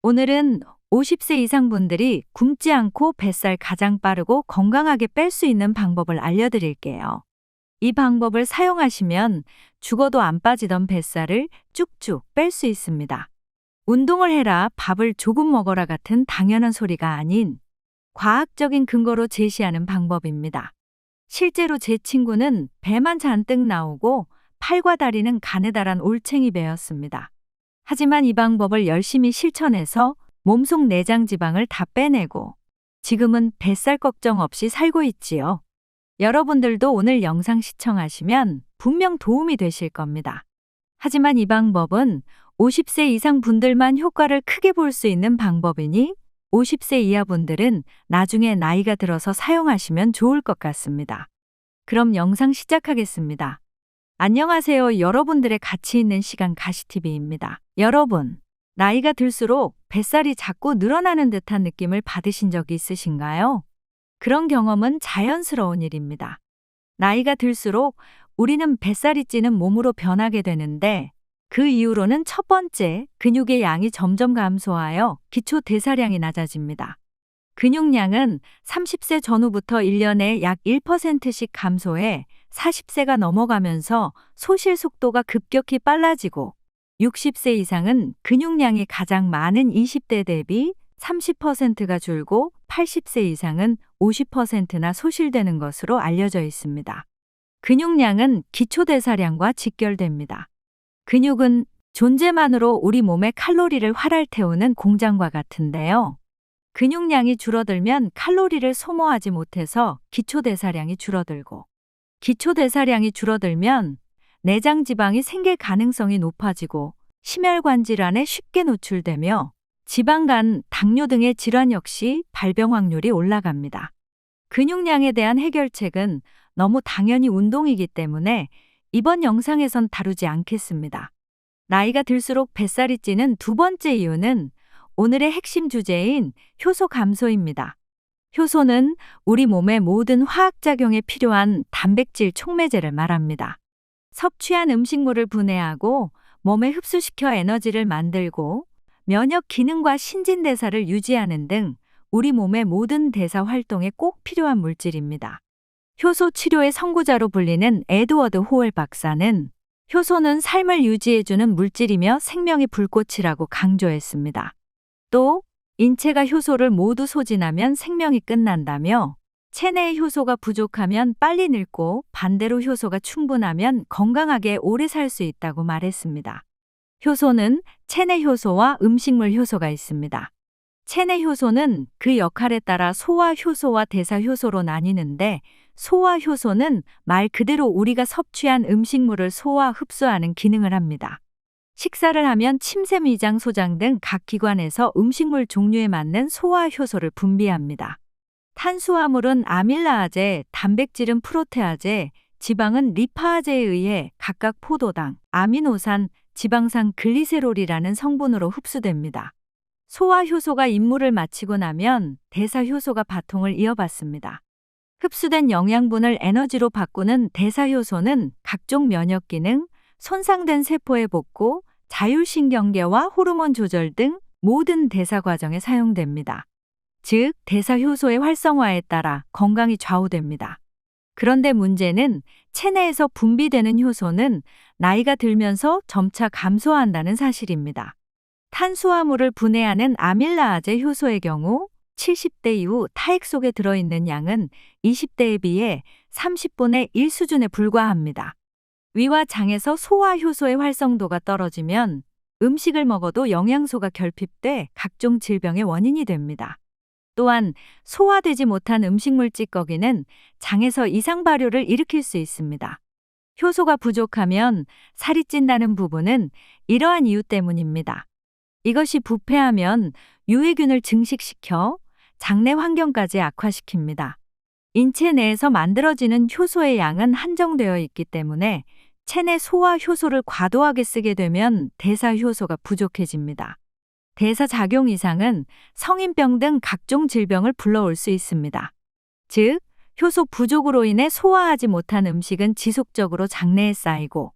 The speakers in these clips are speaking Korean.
오늘은 50세 이상 분들이 굶지 않고 뱃살 가장 빠르고 건강하게 뺄 수 있는 방법을 알려드릴게요. 이 방법을 사용하시면 죽어도 안 빠지던 뱃살을 쭉쭉 뺄 수 있습니다. 운동을 해라, 밥을 조금 먹어라 같은 당연한 소리가 아닌 과학적인 근거로 제시하는 방법입니다. 실제로 제 친구는 배만 잔뜩 나오고 팔과 다리는 가느다란 올챙이 배였습니다. 하지만 이 방법을 열심히 실천해서 몸속 내장 지방을 다 빼내고 지금은 뱃살 걱정 없이 살고 있지요. 여러분들도 오늘 영상 시청하시면 분명 도움이 되실 겁니다. 하지만 이 방법은 50세 이상 분들만 효과를 크게 볼 수 있는 방법이니 50세 이하 분들은 나중에 나이가 들어서 사용하시면 좋을 것 같습니다. 그럼 영상 시작하겠습니다. 안녕하세요. 여러분들의 가치 있는 시간 가시TV입니다. 여러분, 나이가 들수록 뱃살이 자꾸 늘어나는 듯한 느낌을 받으신 적이 있으신가요? 그런 경험은 자연스러운 일입니다. 나이가 들수록 우리는 뱃살이 찌는 몸으로 변하게 되는데 그 이후로는 첫 번째, 근육의 양이 점점 감소하여 기초 대사량이 낮아집니다. 근육량은 30세 전후부터 1년에 약 1%씩 감소해 40세가 넘어가면서 소실 속도가 급격히 빨라지고 60세 이상은 근육량이 가장 많은 20대 대비 30%가 줄고 80세 이상은 50%나 소실되는 것으로 알려져 있습니다. 근육량은 기초대사량과 직결됩니다. 근육은 존재만으로 우리 몸의 칼로리를 활활 태우는 공장과 같은데요. 근육량이 줄어들면 칼로리를 소모하지 못해서 기초대사량이 줄어들고 기초대사량이 줄어들면 내장 지방이 생길 가능성이 높아지고 심혈관 질환에 쉽게 노출되며 지방간, 당뇨 등의 질환 역시 발병 확률이 올라갑니다. 근육량에 대한 해결책은 너무 당연히 운동이기 때문에 이번 영상에선 다루지 않겠습니다. 나이가 들수록 뱃살이 찌는 두 번째 이유는 오늘의 핵심 주제인 효소 감소입니다. 효소는 우리 몸의 모든 화학작용에 필요한 단백질 촉매제를 말합니다. 섭취한 음식물을 분해하고 몸에 흡수시켜 에너지를 만들고 면역 기능과 신진대사를 유지하는 등 우리 몸의 모든 대사 활동에 꼭 필요한 물질입니다. 효소 치료의 선구자로 불리는 에드워드 호웰 박사는 효소는 삶을 유지해주는 물질이며 생명의 불꽃이라고 강조했습니다. 또 인체가 효소를 모두 소진하면 생명이 끝난다며 체내의 효소가 부족하면 빨리 늙고 반대로 효소가 충분하면 건강하게 오래 살 수 있다고 말했습니다. 효소는 체내 효소와 음식물 효소가 있습니다. 체내 효소는 그 역할에 따라 소화 효소와 대사 효소로 나뉘는데 소화 효소는 말 그대로 우리가 섭취한 음식물을 소화 흡수하는 기능을 합니다. 식사를 하면 침샘, 위장, 소장 등 각 기관에서 음식물 종류에 맞는 소화 효소를 분비합니다. 탄수화물은 아밀라아제, 단백질은 프로테아제, 지방은 리파아제에 의해 각각 포도당, 아미노산, 지방산 글리세롤이라는 성분으로 흡수됩니다. 소화 효소가 임무를 마치고 나면 대사 효소가 바통을 이어받습니다. 흡수된 영양분을 에너지로 바꾸는 대사 효소는 각종 면역 기능, 손상된 세포의 복구, 자율신경계와 호르몬 조절 등 모든 대사 과정에 사용됩니다. 즉, 대사 효소의 활성화에 따라 건강이 좌우됩니다. 그런데 문제는 체내에서 분비되는 효소는 나이가 들면서 점차 감소한다는 사실입니다. 탄수화물을 분해하는 아밀라아제 효소의 경우 70대 이후 타액 속에 들어있는 양은 20대에 비해 30분의 1 수준에 불과합니다. 위와 장에서 소화 효소의 활성도가 떨어지면 음식을 먹어도 영양소가 결핍돼 각종 질병의 원인이 됩니다. 또한 소화되지 못한 음식물 찌꺼기는 장에서 이상 발효를 일으킬 수 있습니다. 효소가 부족하면 살이 찐다는 부분은 이러한 이유 때문입니다. 이것이 부패하면 유해균을 증식시켜 장내 환경까지 악화시킵니다. 인체 내에서 만들어지는 효소의 양은 한정되어 있기 때문에 체내 소화 효소를 과도하게 쓰게 되면 대사 효소가 부족해집니다. 대사 작용 이상은 성인병 등 각종 질병을 불러올 수 있습니다. 즉, 효소 부족으로 인해 소화하지 못한 음식은 지속적으로 장내에 쌓이고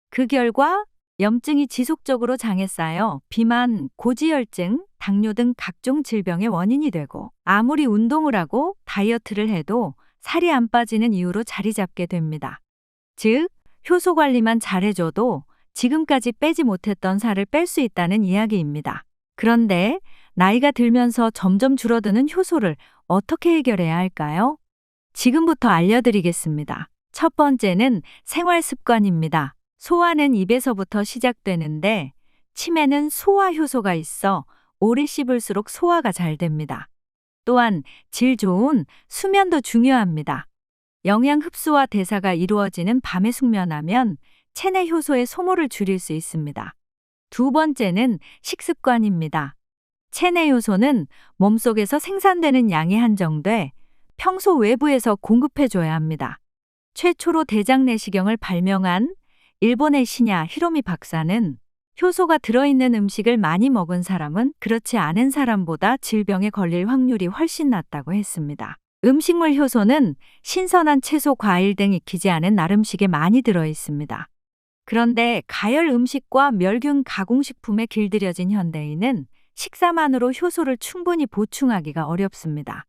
그 결과 염증이 지속적으로 장에 쌓여 비만, 고지혈증, 당뇨 등 각종 질병의 원인이 되고 아무리 운동을 하고 다이어트를 해도 살이 안 빠지는 이유로 자리 잡게 됩니다. 즉, 효소 관리만 잘해줘도 지금까지 빼지 못했던 살을 뺄 수 있다는 이야기입니다. 그런데 나이가 들면서 점점 줄어드는 효소를 어떻게 해결해야 할까요? 지금부터 알려드리겠습니다. 첫 번째는 생활 습관입니다. 소화는 입에서부터 시작되는데 침에는 소화 효소가 있어 오래 씹을수록 소화가 잘 됩니다. 또한 질 좋은 수면도 중요합니다. 영양 흡수와 대사가 이루어지는 밤에 숙면하면 체내 효소의 소모를 줄일 수 있습니다. 두 번째는 식습관입니다. 체내 효소는 몸속에서 생산되는 양이 한정돼 평소 외부에서 공급해줘야 합니다. 최초로 대장 내시경을 발명한 일본의 신야 히로미 박사는 효소가 들어있는 음식을 많이 먹은 사람은 그렇지 않은 사람보다 질병에 걸릴 확률이 훨씬 낮다고 했습니다. 음식물 효소는 신선한 채소, 과일 등 익히지 않은 날음식에 많이 들어 있습니다. 그런데 가열 음식과 멸균 가공식품에 길들여진 현대인은 식사만으로 효소를 충분히 보충하기가 어렵습니다.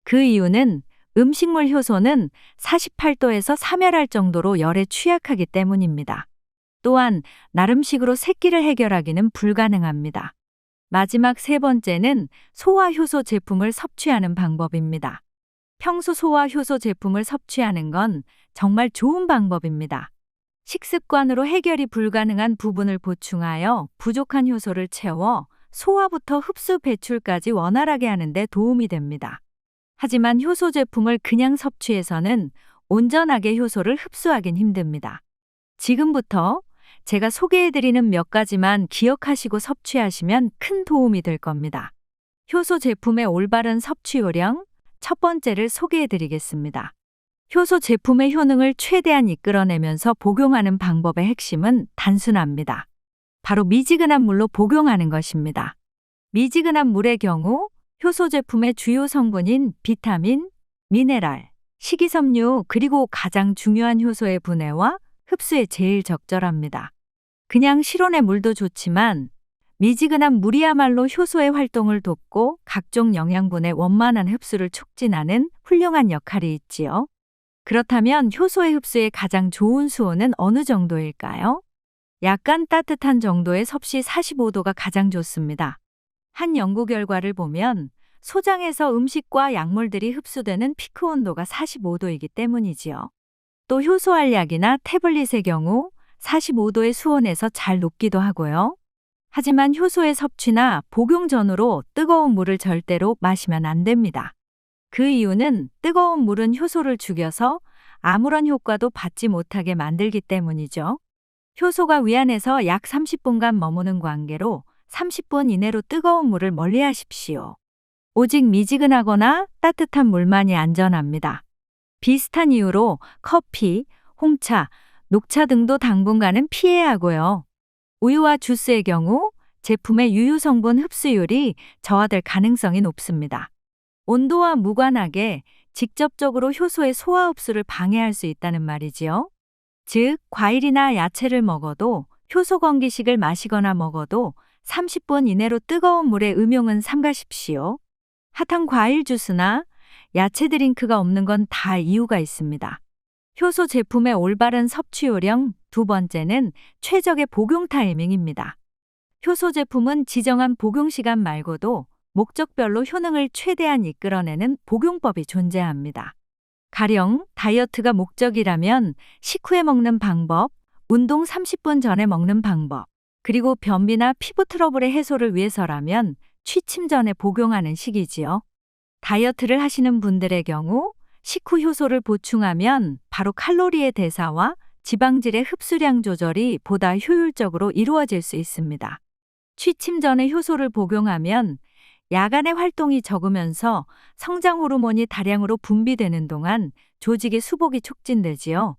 그 이유는 음식물 효소는 48도에서 사멸할 정도로 열에 취약하기 때문입니다. 또한 날음식으로 새끼를 해결하기는 불가능합니다. 마지막 세 번째는 소화효소 제품을 섭취하는 방법입니다. 평소 소화효소 제품을 섭취하는 건 정말 좋은 방법입니다. 식습관으로 해결이 불가능한 부분을 보충하여 부족한 효소를 채워 소화부터 흡수 배출까지 원활하게 하는 데 도움이 됩니다. 하지만 효소 제품을 그냥 섭취해서는 온전하게 효소를 흡수하긴 힘듭니다. 지금부터 제가 소개해드리는 몇 가지만 기억하시고 섭취하시면 큰 도움이 될 겁니다. 효소 제품의 올바른 섭취 요령 첫 번째를 소개해드리겠습니다. 효소 제품의 효능을 최대한 이끌어내면서 복용하는 방법의 핵심은 단순합니다. 바로 미지근한 물로 복용하는 것입니다. 미지근한 물의 경우 효소 제품의 주요 성분인 비타민, 미네랄, 식이섬유 그리고 가장 중요한 효소의 분해와 흡수에 제일 적절합니다. 그냥 실온의 물도 좋지만 미지근한 물이야말로 효소의 활동을 돕고 각종 영양분의 원만한 흡수를 촉진하는 훌륭한 역할이 있지요. 그렇다면 효소의 흡수에 가장 좋은 수온은 어느 정도일까요? 약간 따뜻한 정도의 섭씨 45도가 가장 좋습니다. 한 연구 결과를 보면 소장에서 음식과 약물들이 흡수되는 피크 온도가 45도이기 때문이지요. 또 효소 알약이나 태블릿의 경우 45도의 수온에서 잘 녹기도 하고요. 하지만 효소의 섭취나 복용 전후로 뜨거운 물을 절대로 마시면 안 됩니다. 그 이유는 뜨거운 물은 효소를 죽여서 아무런 효과도 받지 못하게 만들기 때문이죠. 효소가 위안에서 약 30분간 머무는 관계로 30분 이내로 뜨거운 물을 멀리 하십시오. 오직 미지근하거나 따뜻한 물만이 안전합니다. 비슷한 이유로 커피, 홍차, 녹차 등도 당분간은 피해야 하고요. 우유와 주스의 경우 제품의 유효 성분 흡수율이 저하될 가능성이 높습니다. 온도와 무관하게 직접적으로 효소의 소화 흡수를 방해할 수 있다는 말이지요. 즉, 과일이나 야채를 먹어도 효소 건기식을 마시거나 먹어도 30분 이내로 뜨거운 물에 음용은 삼가십시오. 핫한 과일 주스나 야채 드링크가 없는 건 다 이유가 있습니다. 효소 제품의 올바른 섭취 요령 두 번째는 최적의 복용 타이밍입니다. 효소 제품은 지정한 복용 시간 말고도 목적별로 효능을 최대한 이끌어내는 복용법이 존재합니다. 가령 다이어트가 목적이라면 식후에 먹는 방법, 운동 30분 전에 먹는 방법, 그리고 변비나 피부 트러블의 해소를 위해서라면 취침 전에 복용하는 시기지요. 다이어트를 하시는 분들의 경우 식후 효소를 보충하면 바로 칼로리의 대사와 지방질의 흡수량 조절이 보다 효율적으로 이루어질 수 있습니다. 취침 전에 효소를 복용하면 야간의 활동이 적으면서 성장 호르몬이 다량으로 분비되는 동안 조직의 수복이 촉진되지요.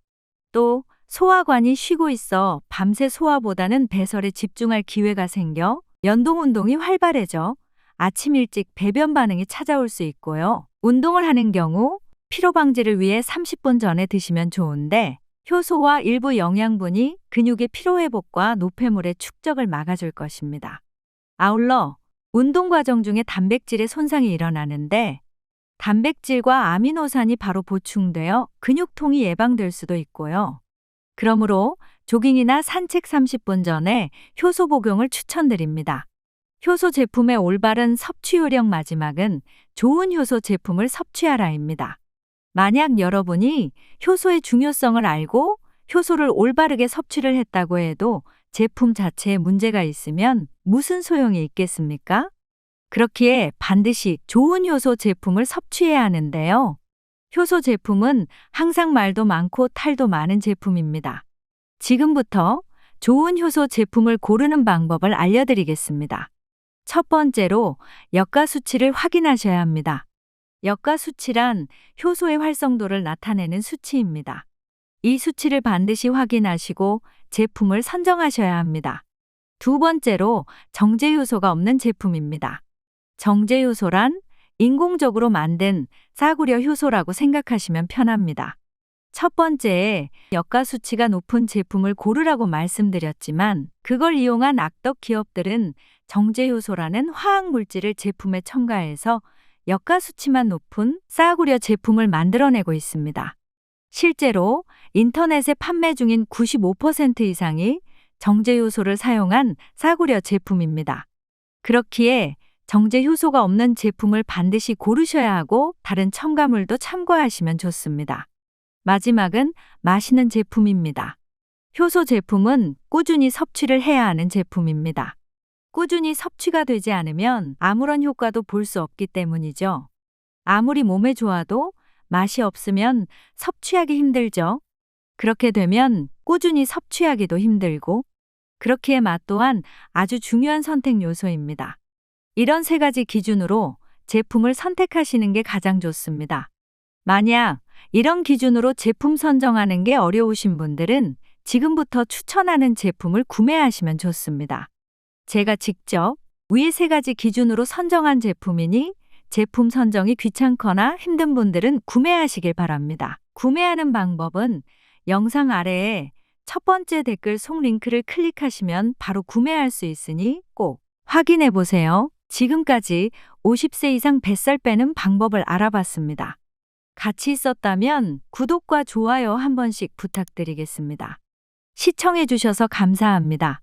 또 소화관이 쉬고 있어 밤새 소화보다는 배설에 집중할 기회가 생겨 연동 운동이 활발해져 아침 일찍 배변 반응이 찾아올 수 있고요. 운동을 하는 경우 피로 방지를 위해 30분 전에 드시면 좋은데 효소와 일부 영양분이 근육의 피로회복과 노폐물의 축적을 막아줄 것입니다. 아울러 운동 과정 중에 단백질의 손상이 일어나는데 단백질과 아미노산이 바로 보충되어 근육통이 예방될 수도 있고요. 그러므로 조깅이나 산책 30분 전에 효소 복용을 추천드립니다. 효소 제품의 올바른 섭취 요령 마지막은 좋은 효소 제품을 섭취하라입니다. 만약 여러분이 효소의 중요성을 알고 효소를 올바르게 섭취를 했다고 해도 제품 자체에 문제가 있으면 무슨 소용이 있겠습니까? 그렇기에 반드시 좋은 효소 제품을 섭취해야 하는데요. 효소 제품은 항상 말도 많고 탈도 많은 제품입니다. 지금부터 좋은 효소 제품을 고르는 방법을 알려드리겠습니다. 첫 번째로 역가 수치를 확인하셔야 합니다. 역가 수치란 효소의 활성도를 나타내는 수치입니다. 이 수치를 반드시 확인하시고 제품을 선정하셔야 합니다. 두 번째로 정제 요소가 없는 제품입니다. 정제 요소란 인공적으로 만든 싸구려 효소라고 생각하시면 편합니다. 첫 번째에 역가 수치가 높은 제품을 고르라고 말씀드렸지만 그걸 이용한 악덕 기업들은 정제 효소라는 화학 물질을 제품에 첨가해서 역가 수치만 높은 싸구려 제품을 만들어내고 있습니다. 실제로 인터넷에 판매 중인 95% 이상이 정제 효소를 사용한 싸구려 제품입니다. 그렇기에 정제 효소가 없는 제품을 반드시 고르셔야 하고 다른 첨가물도 참고하시면 좋습니다. 마지막은 마시는 제품입니다. 효소 제품은 꾸준히 섭취를 해야 하는 제품입니다. 꾸준히 섭취가 되지 않으면 아무런 효과도 볼 수 없기 때문이죠. 아무리 몸에 좋아도 맛이 없으면 섭취하기 힘들죠. 그렇게 되면 꾸준히 섭취하기도 힘들고, 그렇기에 맛 또한 아주 중요한 선택 요소입니다. 이런 세 가지 기준으로 제품을 선택하시는 게 가장 좋습니다. 만약 이런 기준으로 제품 선정하는 게 어려우신 분들은 지금부터 추천하는 제품을 구매하시면 좋습니다. 제가 직접 위의 세 가지 기준으로 선정한 제품이니 제품 선정이 귀찮거나 힘든 분들은 구매하시길 바랍니다. 구매하는 방법은 영상 아래에 첫 번째 댓글 속 링크를 클릭하시면 바로 구매할 수 있으니 꼭 확인해 보세요. 지금까지 50세 이상 뱃살 빼는 방법을 알아봤습니다. 같이 있었다면 구독과 좋아요 한 번씩 부탁드리겠습니다. 시청해 주셔서 감사합니다.